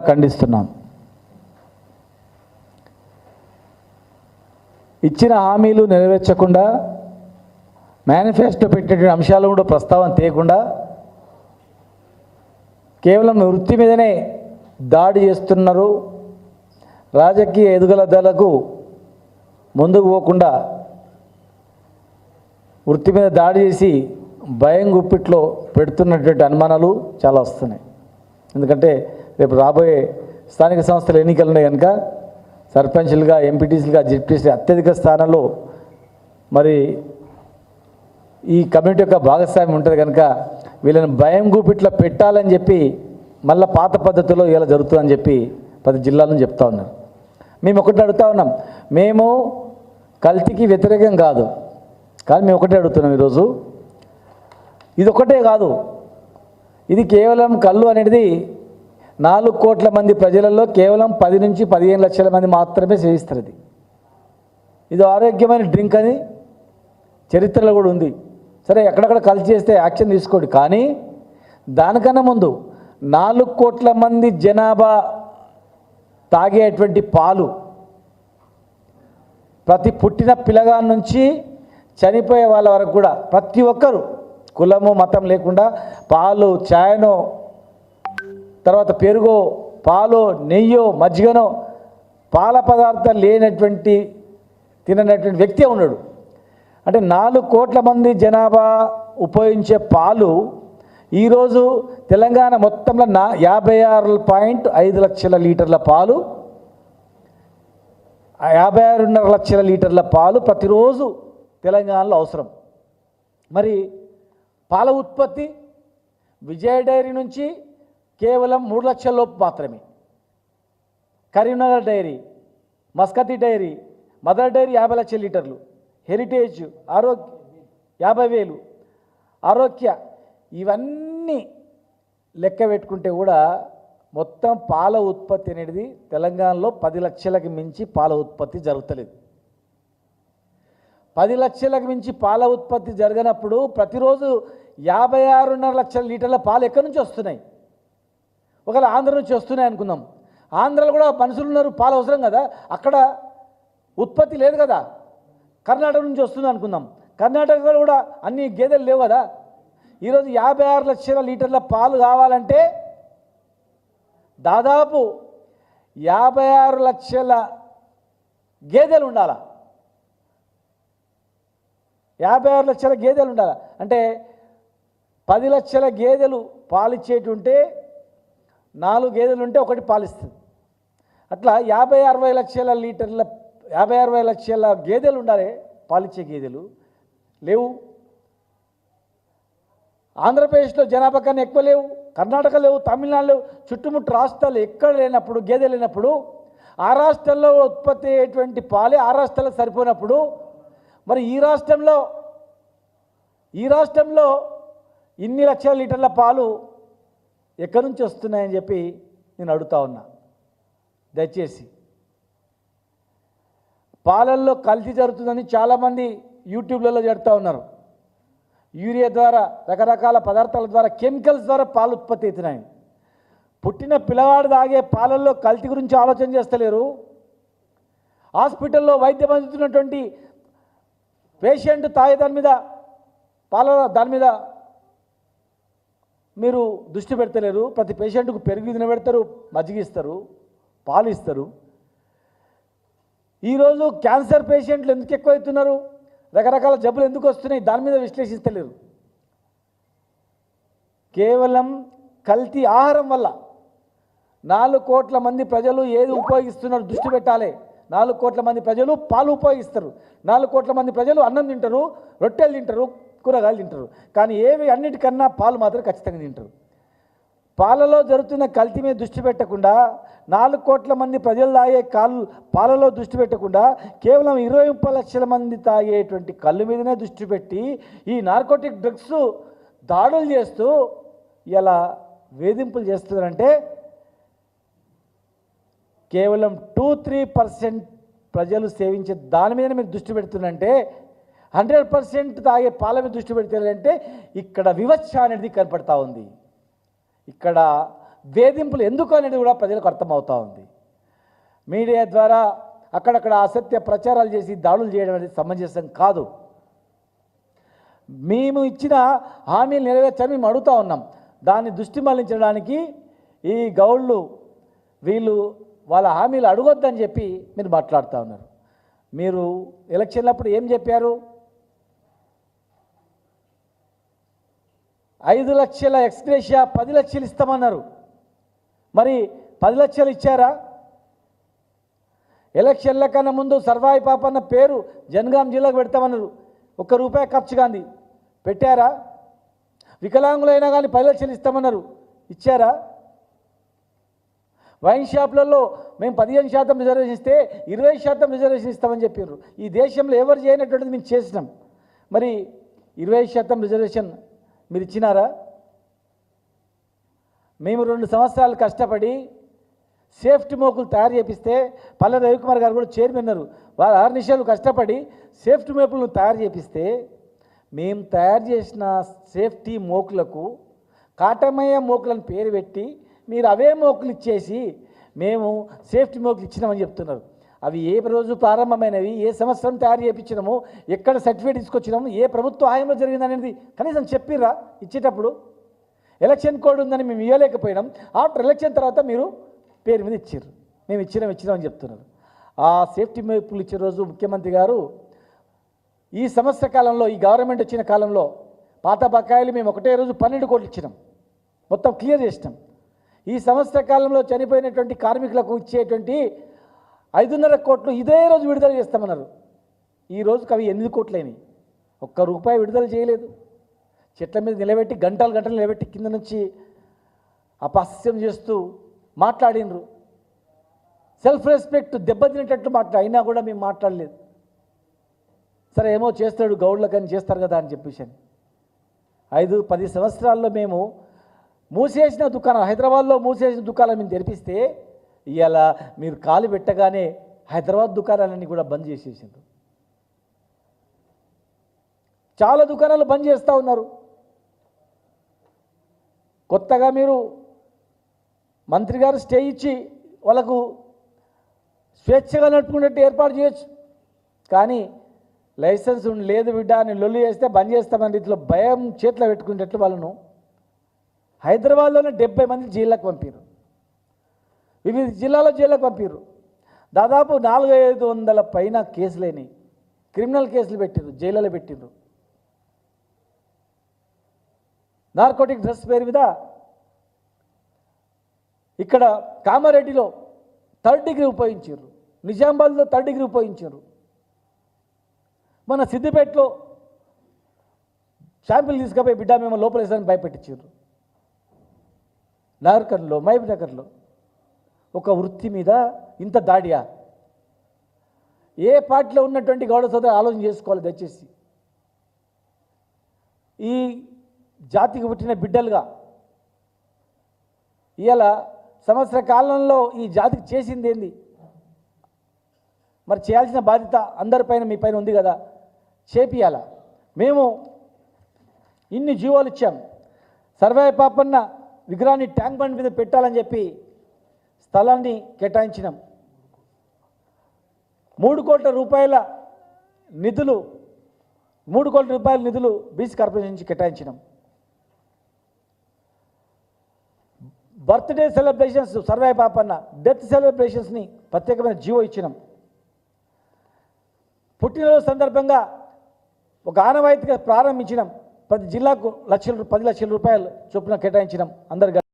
ఖండిస్తున్నాం. ఇచ్చిన హామీలు నెరవేర్చకుండా మేనిఫెస్టో పెట్టిన అంశాలు కూడా ప్రస్తావన తీయకుండా కేవలం వృత్తి మీదనే దాడి చేస్తున్నారు. రాజకీయ ఎదుగుదలకు ముందుకు పోకుండా వృత్తి మీద దాడి చేసి భయం గుప్పిట్లో పెడుతున్నటువంటి అనుమానాలు చాలా వస్తున్నాయి. ఎందుకంటే రేపు రాబోయే స్థానిక సంస్థల ఎన్నికలు ఉన్నాయి కనుక సర్పంచ్లుగా, ఎంపీటీసీలుగా, జెడ్పీటీసీ అత్యధిక స్థానంలో మరి ఈ కమ్యూనిటీ యొక్క భాగస్వామ్యం ఉంటుంది కనుక వీళ్ళని భయం గుప్పిట్లో పెట్టాలని చెప్పి మళ్ళీ పాత పద్ధతిలో ఇలా జరుగుతుందని చెప్పి ప్రతి జిల్లాలను చెప్తా ఉన్నారు. మేము ఒకటి అడుగుతా ఉన్నాం, మేము కల్తీకి వ్యతిరేకం కాదు, కానీ మేము ఒకటే అడుగుతున్నాం ఈరోజు. ఇది ఒకటే కాదు, ఇది కేవలం కళ్ళు అనేది 4 కోట్ల మంది ప్రజలలో కేవలం 10 నుంచి 15 లక్షల మంది మాత్రమే సేవిస్తారు. ఇది ఆరోగ్యమైన డ్రింక్ అని చరిత్రలో కూడా ఉంది. సరే, ఎక్కడెక్కడ కల్తీ చేస్తే యాక్షన్ తీసుకోండి, కానీ దానికన్నా ముందు 4 కోట్ల మంది జనాభా తాగేటువంటి పాలు, ప్రతి పుట్టిన పిల్లగా నుంచి చనిపోయే వాళ్ళ వరకు కూడా ప్రతి ఒక్కరు కులము మతం లేకుండా పాలు, ఛాయనో, తర్వాత పెరుగో, పాలో, నెయ్యో, మజ్జిగనో, పాల పదార్థాలు లేనటువంటి తిననటువంటి వ్యక్తి ఉన్నాడు. అంటే 4 కోట్ల మంది జనాభా ఉపయోగించే పాలు ఈరోజు తెలంగాణ మొత్తంలో 56.5 లక్షల లీటర్ల పాలు, 56.5 లక్షల లీటర్ల పాలు ప్రతిరోజు తెలంగాణలో అవసరం. మరి పాల ఉత్పత్తి విజయ డైరీ నుంచి కేవలం 3 లక్షల లోపు మాత్రమే. Karimnagar dairy, Muskathi dairy, mother dairy 50 లక్షల లీటర్లు, హెరిటేజ్, ఆరోగ్య 50,000, ఆరోగ్య, ఇవన్నీ లెక్క పెట్టుకుంటే కూడా మొత్తం పాల ఉత్పత్తి అనేది తెలంగాణలో 10 లక్షలకు మించి పాల ఉత్పత్తి జరుగుతలేదు. 10 లక్షలకు మించి పాల ఉత్పత్తి జరగనప్పుడు ప్రతిరోజు 56.5 లక్షల లీటర్ల పాలు ఎక్కడి నుంచి వస్తున్నాయి? ఒకవేళ ఆంధ్ర నుంచి వస్తున్నాయి అనుకుందాం. ఆంధ్రలో కూడా మనుషులు ఉన్నారు, పాలు అవసరం కదా, అక్కడ ఉత్పత్తి లేదు కదా. కర్ణాటక నుంచి వస్తుంది అనుకుందాం, కర్ణాటకలో కూడా అన్ని గేదెలు లేవు కదా. ఈరోజు 56 లక్షల లీటర్ల పాలు కావాలంటే దాదాపు 56 లక్షల గేదెలు ఉండాలా, 56 లక్షల గేదెలు ఉండాలి. అంటే 10 లక్షల గేదెలు పాలిచ్చేటుంటే 4 గేదెలు ఉంటే ఒకటి పాలిస్తుంది. అట్లా 50-60 లక్షల లీటర్ల 50-60 లక్షల గేదెలు ఉండాలి, పాలిచ్చే గేదెలు లేవు. ఆంధ్రప్రదేశ్లో జనాభా కన్నా ఎక్కువ లేవు, కర్ణాటక లేవు, తమిళనాడు లేవు, చుట్టుముట్టు రాష్ట్రాలు ఎక్కడ లేనప్పుడు, గేదెలు లేనప్పుడు, ఆ రాష్ట్రాల్లో ఉత్పత్తి అయ్యేటువంటి పాలే ఆ రాష్ట్రాలకు సరిపోయినప్పుడు మరి ఈ రాష్ట్రంలో ఇన్ని లక్షల లీటర్ల పాలు ఎక్కడి నుంచి వస్తున్నాయని చెప్పి నేను అడుగుతా ఉన్నా. దయచేసి పాలల్లో కల్తీ జరుగుతుందని చాలామంది యూట్యూబ్లలో చెప్తా ఉన్నారు. యూరియా ద్వారా, రకరకాల పదార్థాల ద్వారా, కెమికల్స్ ద్వారా పాలు ఉత్పత్తి అవుతున్నాయి. పుట్టిన పిల్లవాడు తాగే పాలల్లో కల్తీ గురించి ఆలోచన చేస్తలేరు. హాస్పిటల్లో వైద్యం అందుతున్నటువంటి పేషెంట్ తాగే దాని మీద మీరు దృష్టి పెడతలేరు. ప్రతి పేషెంట్కు పెరుగు తినబెడతారు, మజ్జిగ ఇస్తారు, పాలు ఇస్తారు. ఈరోజు క్యాన్సర్ పేషెంట్లు ఎందుకు ఎక్కువ అవుతున్నారు, రకరకాల జబ్బులు ఎందుకు వస్తున్నాయి, దాని మీద విశ్లేషిస్తలేరు. కేవలం కల్తీ ఆహారం వల్ల 4 కోట్ల మంది ప్రజలు ఏది ఉపయోగిస్తున్నారు దృష్టి పెట్టాలి. 4 కోట్ల మంది ప్రజలు పాలు ఉపయోగిస్తారు, 4 కోట్ల మంది ప్రజలు అన్నం తింటారు, రొట్టెలు తింటారు, కూరగాయలు తింటారు, కానీ ఏవి అన్నిటికన్నా పాలు మాత్రం ఖచ్చితంగా తింటారు. పాలలో జరుగుతున్న కల్తీ మీద దృష్టి పెట్టకుండా, 4 కోట్ల మంది ప్రజలు తాగే పాలలో దృష్టి పెట్టకుండా కేవలం 20-30 లక్షల మంది తాగేటువంటి కళ్ళు మీదనే దృష్టి పెట్టి ఈ నార్కోటిక్ డ్రగ్స్ దాడులు చేస్తూ ఇలా వేధింపులు చేస్తున్నారంటే కేవలం 2-3% ప్రజలు సేవించే దాని మీదనే మీరు దృష్టి పెడుతున్నారంటే 100% తాగే పాల మీద దృష్టి పెడతారంటే ఇక్కడ వివక్ష అనేది కనపడతా ఉంది. ఇక్కడ వేధింపులు ఎందుకు అనేది కూడా ప్రజలకు అర్థమవుతూ ఉంది. మీడియా ద్వారా అక్కడక్కడ అసత్య ప్రచారాలు చేసి దాడులు చేయడం అనేది సమంజసం కాదు. మేము ఇచ్చిన హామీలు నెరవేర్చని మేము అడుగుతూ ఉన్నాం. దాన్ని దృష్టి మళ్లించడానికి ఈ గౌళ్ళు వీళ్ళు వాళ్ళ హామీలు అడగొద్దని చెప్పి మీరు మాట్లాడుతూ ఉన్నారు. మీరు ఎలక్షన్లప్పుడు ఏం చెప్పారు? 5 లక్షల ఎక్స్గ్రేషియా 10 లక్షలు ఇస్తామన్నారు. మరి 10 లక్షలు ఇచ్చారా? ఎలక్షన్ల కన్నా ముందు సర్వాయి పాపన్న పేరు జనగాం జిల్లాకు పెడతామన్నారు. ₹1 ఖర్చు కాంది, పెట్టారా? వికలాంగులైనా కానీ 10 లక్షలు ఇస్తామన్నారు, ఇచ్చారా? వైన్ షాపులలో మేము 15% రిజర్వేషన్ ఇస్తే 20% రిజర్వేషన్ ఇస్తామని చెప్పారు. ఈ దేశంలో ఎవరు చేయనటువంటిది మేము చేసినాం. మరి 20% రిజర్వేషన్ మీరు ఇచ్చినారా? మేము 2 సంవత్సరాలు కష్టపడి సేఫ్టీ మోకులు తయారు చేపిస్తే పల్లె రవికుమార్ గారు కూడా చైర్మన్ ఉన్నారు. వారు 6 నిమిషాలు కష్టపడి సేఫ్టీ మోకులను తయారు చేపిస్తే మేము తయారు చేసిన సేఫ్టీ మోకులకు కాటమయ్య మోకులను పేరు పెట్టి మీరు అవే మోకులు ఇచ్చేసి మేము సేఫ్టీ మోకులు ఇచ్చినామని చెప్తున్నారు. అవి ఏ రోజు ప్రారంభమైనవి, ఏ సంవత్సరం తయారు చేయించినాము, ఎక్కడ సర్టిఫికేట్ తీసుకొచ్చినాము, ఏ ప్రభుత్వ హాయంలో జరిగిందనేది కనీసం చెప్పిర్రా? ఇచ్చేటప్పుడు ఎలక్షన్ కోడ్ ఉందని మేము ఇవ్వలేకపోయినాం. ఆఫ్టర్ ఎలక్షన్ తర్వాత మీరు పేరు మీద ఇచ్చారు. మేము ఇచ్చినామని చెప్తున్నారు. ఆ సేఫ్టీ మోకులు ఇచ్చే రోజు ముఖ్యమంత్రి గారు ఈ సంవత్సర కాలంలో, ఈ గవర్నమెంట్ వచ్చిన కాలంలో పాత బకాయిలు మేము ఒకటే రోజు 12 కోట్లు ఇచ్చినాం, మొత్తం క్లియర్ చేసినాం. ఈ సంవత్సర కాలంలో చనిపోయినటువంటి కార్మికులకు ఇచ్చేటువంటి 5.5 కోట్లు ఇదే రోజు విడుదల చేస్తామన్నారు. ఈ రోజుకి అవి 8 కోట్లైనవి. ₹1 విడుదల చేయలేదు. చెట్ల మీద నిలబెట్టి గంటలు నిలబెట్టి కింద నుంచి అపహాస్యం చేస్తూ మాట్లాడినరు. సెల్ఫ్ రెస్పెక్ట్ దెబ్బతినేటట్లు అయినా కూడా మేము మాట్లాడలేదు. సరే ఏమో చేస్తాడు గౌడ్లకని చేస్తారు కదా అని చెప్పేసి 5-10 సంవత్సరాల్లో మేము మూసేసిన దుకాణం, హైదరాబాద్లో మూసేసిన దుకాణాలు మేము తెరిపిస్తే ఇవాళ మీరు కాలు పెట్టగానే హైదరాబాద్ దుకాణాలన్నీ కూడా బంద్ చేసేసారు. చాలా దుకాణాలు బంద్ చేస్తూ ఉన్నారు. కొత్తగా మీరు మంత్రి గారు స్టే ఇచ్చి వాళ్ళకు స్వేచ్ఛగా నడుపుకునేట్టు ఏర్పాటు చేయొచ్చు. కానీ లైసెన్స్ లేదు బిడ్డ అని లొల్లి చేస్తే బంద్ చేస్తామని రీతిలో భయం చేతిలో పెట్టుకునేటట్లు వాళ్ళను హైదరాబాద్లోనే 70 మంది జైళ్ళకు పంపారు. వివిధ జిల్లాలో జైళ్ళకు పంపారు. దాదాపు 400-500 పైన కేసులేని క్రిమినల్ కేసులు పెట్టారు, జైళ్ళలో పెట్టారు. నార్కోటిక్ డ్రగ్స్ పేరు మీద ఇక్కడ కామారెడ్డిలో 3rd డిగ్రీ ఉపయోగించారు, నిజామాబాద్లో 3rd డిగ్రీ ఉపయోగించారు. మన సిద్దిపేటలో శాంపిల్ తీసుకుపోయి బిడ్డ మేము లోపలేసారని భయపెట్టించారు. నాగర్కర్లో, మహబూబ్ నగర్లో ఒక వృత్తి మీద ఇంత దాడియా? ఏ పార్టీలో ఉన్నటువంటి గౌడ సోదరు ఆలోచన చేసుకోవాలి దయచేసి. ఈ జాతికి పుట్టిన బిడ్డలుగా ఇవాళ సంవత్సర కాలంలో ఈ జాతికి చేసింది ఏంది? మరి చేయాల్సిన బాధ్యత అందరిపైన మీ పైన ఉంది కదా, చేపియాల. మేము ఇన్ని జీవోలు ఇచ్చాం. సర్వాయి పాపన్న విగ్రహాన్ని ట్యాంక్ బండ్ మీద పెట్టాలని చెప్పి స్థలాన్ని కేటాయించినాం. 3 కోట్ల రూపాయల నిధులు బీసీ కార్పొరేషన్ నుంచి కేటాయించినాం. Birthday celebrations Sarvai Papanna, death సెలబ్రేషన్స్ని ప్రత్యేకమైన జీవో ఇచ్చినాం. పుట్టినరోజు సందర్భంగా ఒక ఆనవాయితీగా ప్రారంభించినాం. ప్రతి జిల్లాకు 10 లక్షల రూపాయలు చొప్పున కేటాయించినాం అందరు